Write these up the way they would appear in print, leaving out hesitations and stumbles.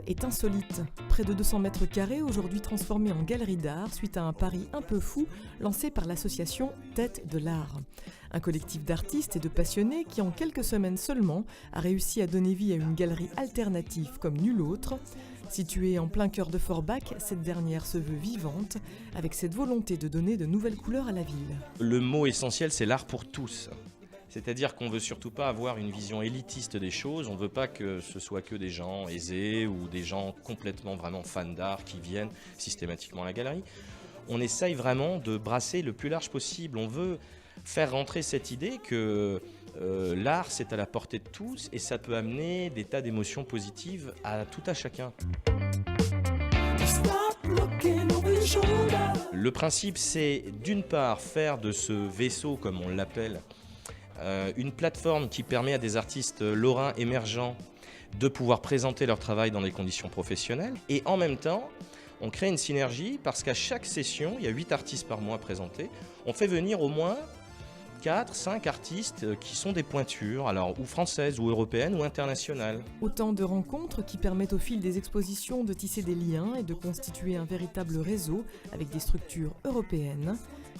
lieu est insolite. Près de 200 mètres carrés, aujourd'hui transformés en galerie d'art suite à un pari un peu fou lancé par l'association Tête de l'Art. Un collectif d'artistes et de passionnés qui, en quelques semaines seulement, a réussi à donner vie à une galerie alternative comme nulle autre. Située en plein cœur de Forbach, cette dernière se veut vivante, avec cette volonté de donner de nouvelles couleurs à la ville. Le mot essentiel, c'est l'art pour tous. C'est-à-dire qu'on ne veut surtout pas avoir une vision élitiste des choses, on ne veut pas que ce soit que des gens aisés ou des gens complètement vraiment fans d'art qui viennent systématiquement à la galerie. On essaye vraiment de brasser le plus large possible. On veut faire rentrer cette idée que l'art c'est à la portée de tous et ça peut amener des tas d'émotions positives à tout à chacun. Le principe c'est d'une part faire de ce vaisseau comme on l'appelle une plateforme qui permet à des artistes lorrains émergents de pouvoir présenter leur travail dans des conditions professionnelles et en même temps on crée une synergie parce qu'à chaque session, il y a 8 artistes par mois présentés, on fait venir au moins 4, 5 artistes qui sont des pointures, alors ou françaises, ou européennes, ou internationales. Autant de rencontres qui permettent au fil des expositions de tisser des liens et de constituer un véritable réseau avec des structures européennes.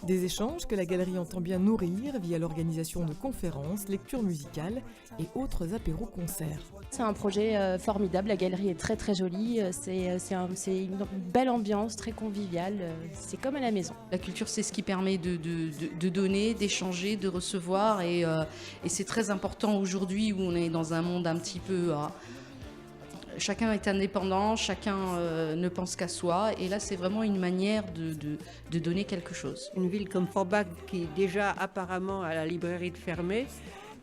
Des échanges que la galerie entend bien nourrir via l'organisation de conférences, lectures musicales et autres apéros-concerts. C'est un projet formidable, la galerie est très très jolie, c'est une belle ambiance, très conviviale, c'est comme à la maison. La culture c'est ce qui permet de donner, d'échanger, de recevoir et c'est très important aujourd'hui où on est dans un monde un petit peu... chacun est indépendant, chacun ne pense qu'à soi et là c'est vraiment une manière de donner quelque chose. Une ville comme Forbach qui déjà apparemment a la librairie de fermée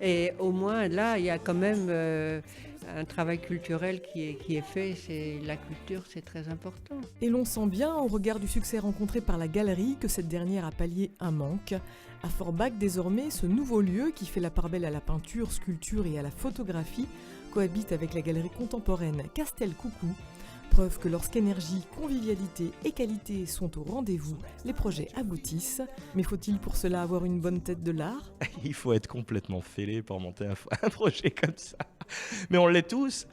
et au moins là il y a quand même un travail culturel qui est fait, la culture c'est très important. Et l'on sent bien au regard du succès rencontré par la galerie que cette dernière a pallié un manque. À Forbach désormais, ce nouveau lieu qui fait la part belle à la peinture, sculpture et à la photographie cohabite avec la galerie contemporaine Castel Coucou. Preuve que lorsqu'énergie, convivialité et qualité sont au rendez-vous, les projets aboutissent. Mais faut-il pour cela avoir une bonne tête de l'art ? Il faut être complètement fêlé pour monter un projet comme ça. Mais on l'est tous,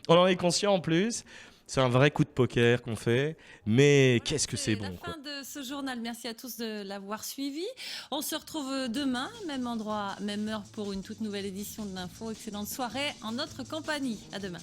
on en est conscient en plus. C'est un vrai coup de poker qu'on fait, mais qu'est-ce que c'est bon. C'est la fin de ce journal, merci à tous de l'avoir suivi. On se retrouve demain, même endroit, même heure pour une toute nouvelle édition de l'Info. Excellente soirée en notre compagnie, à demain.